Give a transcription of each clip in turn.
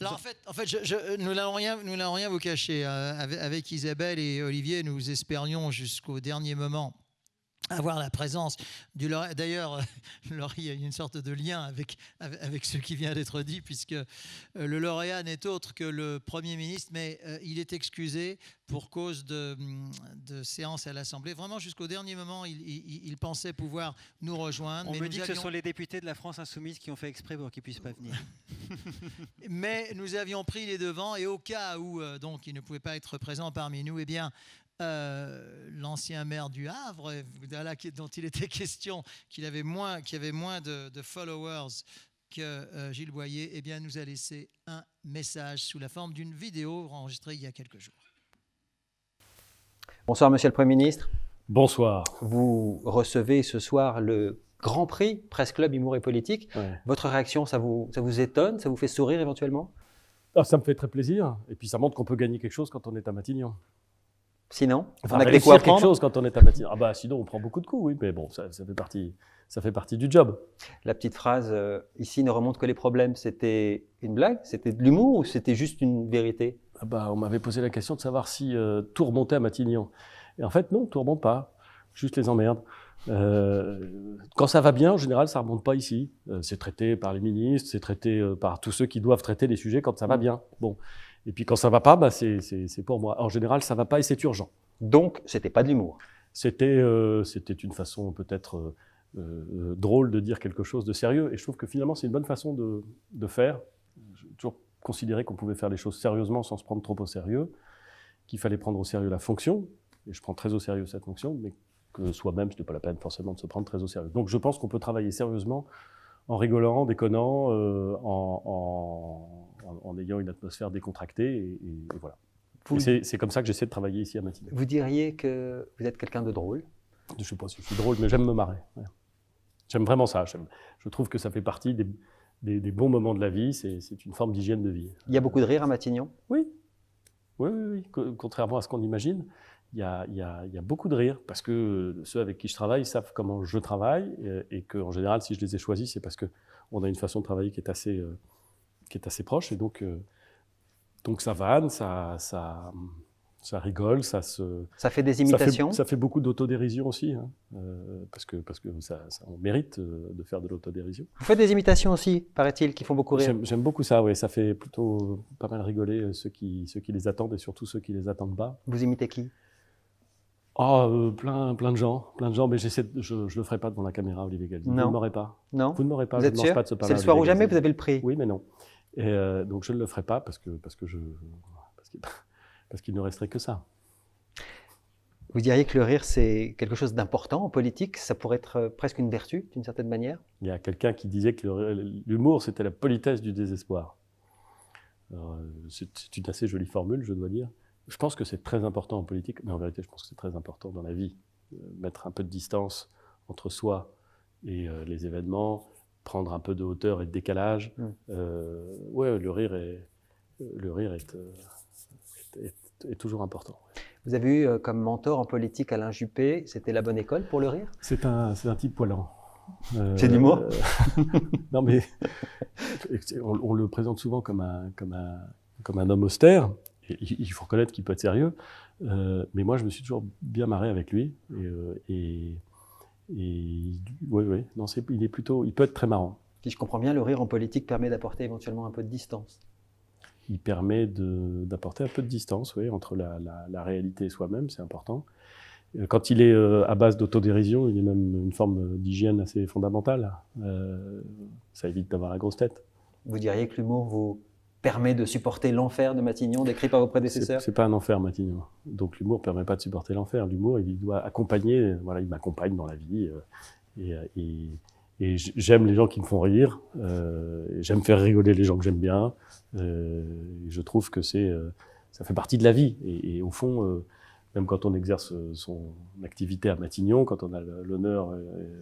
Alors en fait nous n'allons rien vous cacher. Avec Isabelle et Olivier, nous espérions jusqu'au dernier moment avoir la présence du lauréat. D'ailleurs, il y a une sorte de lien avec ce qui vient d'être dit, puisque le lauréat n'est autre que le Premier ministre, mais il est excusé pour cause de séance à l'Assemblée. Vraiment, jusqu'au dernier moment, il pensait pouvoir nous rejoindre. On me dit que ce sont les députés de la France Insoumise qui ont fait exprès pour qu'ils ne puissent pas venir. Mais nous avions pris les devants, et au cas où donc il ne pouvait pas être présent parmi nous, eh bien, l'ancien maire du Havre, dont il était question, qui avait moins de followers que Gilles Boyer, eh bien, nous a laissé un message sous la forme d'une vidéo enregistrée il y a quelques jours. Bonsoir, Monsieur le Premier ministre. Bonsoir. Vous recevez ce soir le Grand Prix Presse Club Humour et Politique. Ouais. Votre réaction, ça vous étonne? Ça vous fait sourire éventuellement? Ça me fait très plaisir. Et puis ça montre qu'on peut gagner quelque chose quand on est à Matignon. Sinon, Enfin, on a réussir quoi à quelque prendre? chose quand on est à Matignon. Sinon on prend beaucoup de coups, oui, mais bon, ça fait partie du job. La petite phrase ici ne remonte que les problèmes, c'était une blague? C'était de l'humour ou c'était juste une vérité? On m'avait posé la question de savoir si tout remontait à Matignon. Et en fait, non, tout remonte pas. Juste les emmerdes. Quand ça va bien, en général, ça remonte pas ici. C'est traité par les ministres, c'est traité par tous ceux qui doivent traiter les sujets quand ça va bien. Bon. Et puis quand ça va pas, c'est pour moi. En général, ça va pas et c'est urgent. Donc, c'était pas de l'humour. C'était une façon peut-être drôle de dire quelque chose de sérieux. Et je trouve que finalement, c'est une bonne façon de faire. J'ai toujours considéré qu'on pouvait faire les choses sérieusement sans se prendre trop au sérieux, qu'il fallait prendre au sérieux la fonction. Et je prends très au sérieux cette fonction, mais que soi-même, ce n'est pas la peine forcément de se prendre très au sérieux. Donc je pense qu'on peut travailler sérieusement en rigolant, en déconnant, en ayant une atmosphère décontractée, et voilà. C'est comme ça que j'essaie de travailler ici à Matignon. Vous diriez que vous êtes quelqu'un de drôle? Je ne sais pas si je suis drôle, mais j'aime me marrer. Ouais. J'aime vraiment ça. Je trouve que ça fait partie des bons moments de la vie, c'est une forme d'hygiène de vie. Il y a beaucoup de rire à Matignon? Oui. Contrairement à ce qu'on imagine, il y a beaucoup de rire, parce que ceux avec qui je travaille savent comment je travaille, et qu'en général, si je les ai choisis, c'est parce qu'on a une façon de travailler qui est assez proche, et donc ça vanne, ça rigole, ça fait des imitations? Ça fait beaucoup d'autodérision aussi, hein, parce que on mérite de faire de l'autodérision. Vous faites des imitations aussi, paraît-il, qui font beaucoup rire? J'aime beaucoup ça, oui. Ça fait plutôt pas mal rigoler ceux qui les attendent, et surtout ceux qui les attendent pas. Vous imitez qui? Plein de gens, mais je le ferai pas devant la caméra, Olivier Galdi. Non. Vous ne m'aurez pas. Non. Vous ne m'aurez pas. Vous êtes sûr? Pas de ce C'est le soir ou jamais, vous avez le prix? Oui, mais non. Et donc je ne le ferai pas parce qu'il ne resterait que ça. Vous diriez que le rire, c'est quelque chose d'important en politique? Ça pourrait être presque une vertu, d'une certaine manière? Il y a quelqu'un qui disait que l'humour, c'était la politesse du désespoir. C'est une assez jolie formule, je dois dire. Je pense que c'est très important en politique, mais en vérité, je pense que c'est très important dans la vie. Mettre un peu de distance entre soi et les événements, prendre un peu de hauteur et de décalage. Le rire est toujours important. Vous avez eu comme mentor en politique Alain Juppé. C'était la bonne école pour le rire? C'est un type poilant. C'est de l'humour? Non, mais on le présente souvent comme un homme austère. Et il faut reconnaître qu'il peut être sérieux. Mais moi, je me suis toujours bien marré avec lui. Il peut être très marrant. Si je comprends bien, le rire en politique permet d'apporter éventuellement un peu de distance. Il permet d'apporter un peu de distance, oui, entre la réalité et soi-même, c'est important. Quand il est à base d'autodérision, il y a même une forme d'hygiène assez fondamentale. Ça évite d'avoir la grosse tête. Vous diriez que l'humour vous permet de supporter l'enfer de Matignon, décrit par vos prédécesseurs? C'est pas un enfer, Matignon. Donc l'humour ne permet pas de supporter l'enfer. L'humour, il doit accompagner, il m'accompagne dans la vie. Et j'aime les gens qui me font rire, j'aime faire rigoler les gens que j'aime bien. Je trouve que ça fait partie de la vie. Et au fond, même quand on exerce son activité à Matignon, quand on a l'honneur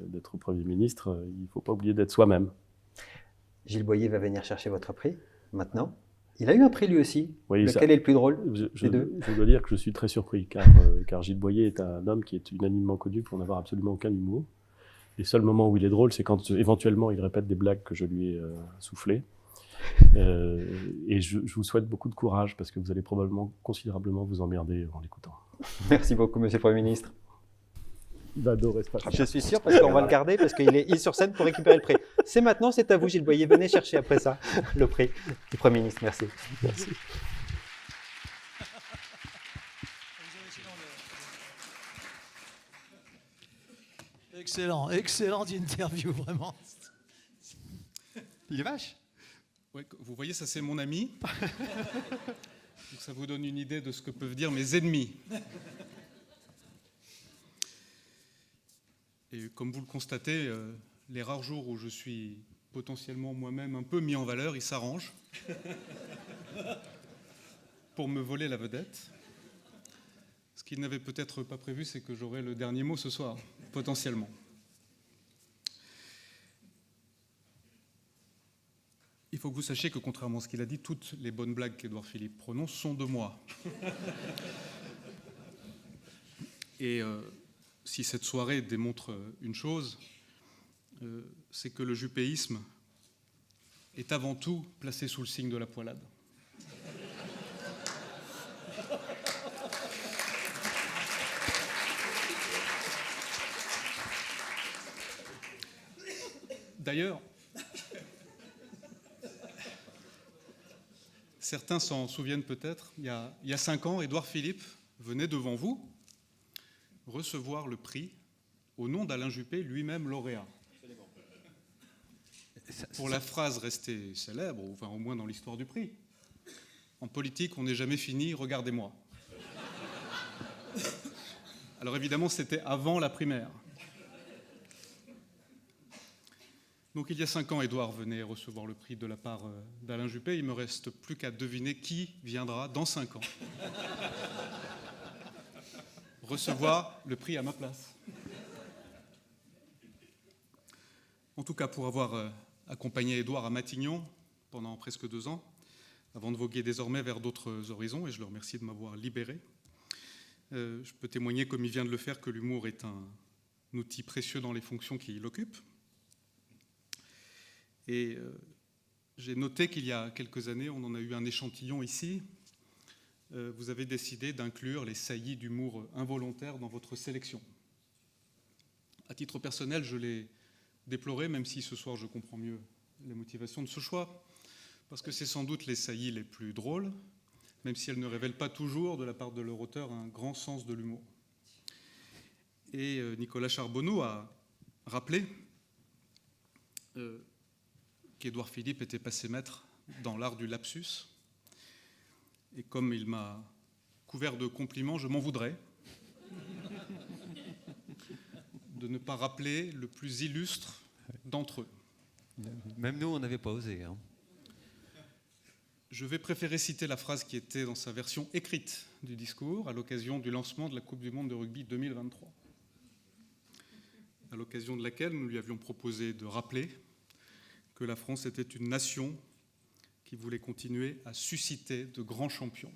d'être Premier ministre, il ne faut pas oublier d'être soi-même. Gilles Boyer va venir chercher votre prix, maintenant. Il a eu un prix lui aussi. Oui, lequel est le plus drôle des deux? Je dois dire que je suis très surpris, car Gilles Boyer est un homme qui est unanimement connu pour n'avoir absolument aucun humour. Les seuls moments où il est drôle, c'est quand éventuellement il répète des blagues que je lui ai soufflées. Et je vous souhaite beaucoup de courage parce que vous allez probablement considérablement vous emmerder en l'écoutant. Merci beaucoup, Monsieur le Premier ministre. Il va adorer ce passage. Je suis sûr, parce qu'on va le garder, parce qu'il est sur scène pour récupérer le prix. C'est maintenant, c'est à vous, Gilles Boyer. Venez chercher après ça le prix du Premier ministre. Merci. Merci. Excellente interview, vraiment. Il est vache. Ouais, vous voyez, ça c'est mon ami. Donc ça vous donne une idée de ce que peuvent dire mes ennemis. Et comme vous le constatez, les rares jours où je suis potentiellement moi-même un peu mis en valeur, ils s'arrangent pour me voler la vedette. Ce qu'ils n'avaient peut-être pas prévu, c'est que j'aurai le dernier mot ce soir, potentiellement. Il faut que vous sachiez que, contrairement à ce qu'il a dit, toutes les bonnes blagues qu'Édouard Philippe prononce sont de moi. Et si cette soirée démontre une chose, c'est que le juppéisme est avant tout placé sous le signe de la poilade. D'ailleurs, certains s'en souviennent peut-être, il y a 5 ans, Édouard Philippe venait devant vous recevoir le prix au nom d'Alain Juppé, lui-même lauréat. Pour la phrase restée célèbre, enfin au moins dans l'histoire du prix. En politique, on n'est jamais fini, regardez-moi. Alors évidemment, c'était avant la primaire. Donc il y a 5 ans, Édouard venait recevoir le prix de la part d'Alain Juppé. Il ne me reste plus qu'à deviner qui viendra dans 5 ans recevoir le prix à ma place. En tout cas, pour avoir accompagné Édouard à Matignon pendant presque 2 ans, avant de voguer désormais vers d'autres horizons, et je le remercie de m'avoir libéré, je peux témoigner, comme il vient de le faire, que l'humour est un outil précieux dans les fonctions qu'il occupe. Et j'ai noté qu'il y a quelques années, on en a eu un échantillon ici, vous avez décidé d'inclure les saillies d'humour involontaire dans votre sélection. À titre personnel, je l'ai déploré, même si ce soir je comprends mieux les motivations de ce choix, parce que c'est sans doute les saillies les plus drôles, même si elles ne révèlent pas toujours, de la part de leur auteur, un grand sens de l'humour. Et Nicolas Charbonneau a rappelé qu'Édouard Philippe était passé maître dans l'art du lapsus. Et comme il m'a couvert de compliments, je m'en voudrais de ne pas rappeler le plus illustre d'entre eux. Même nous, on n'avait pas osé. Hein. Je vais préférer citer la phrase qui était dans sa version écrite du discours à l'occasion du lancement de la Coupe du monde de rugby 2023, à l'occasion de laquelle nous lui avions proposé de rappeler que la France était une nation qui voulait continuer à susciter de grands champions.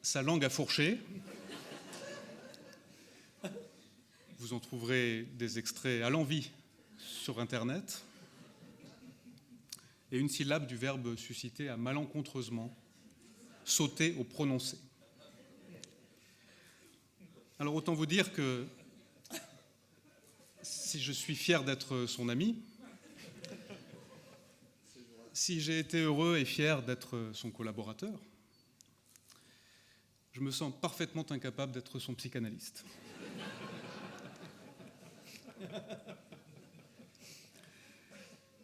Sa langue a fourché. Vous en trouverez des extraits à l'envi sur Internet. Et une syllabe du verbe susciter a malencontreusement sauté au prononcé. Alors autant vous dire que si je suis fier d'être son ami, si j'ai été heureux et fier d'être son collaborateur, je me sens parfaitement incapable d'être son psychanalyste.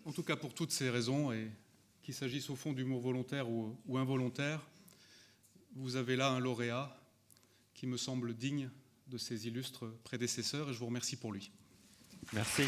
En tout cas, pour toutes ces raisons, et qu'il s'agisse au fond d'humour volontaire ou involontaire, vous avez là un lauréat qui me semble digne de ses illustres prédécesseurs, et je vous remercie pour lui. Merci.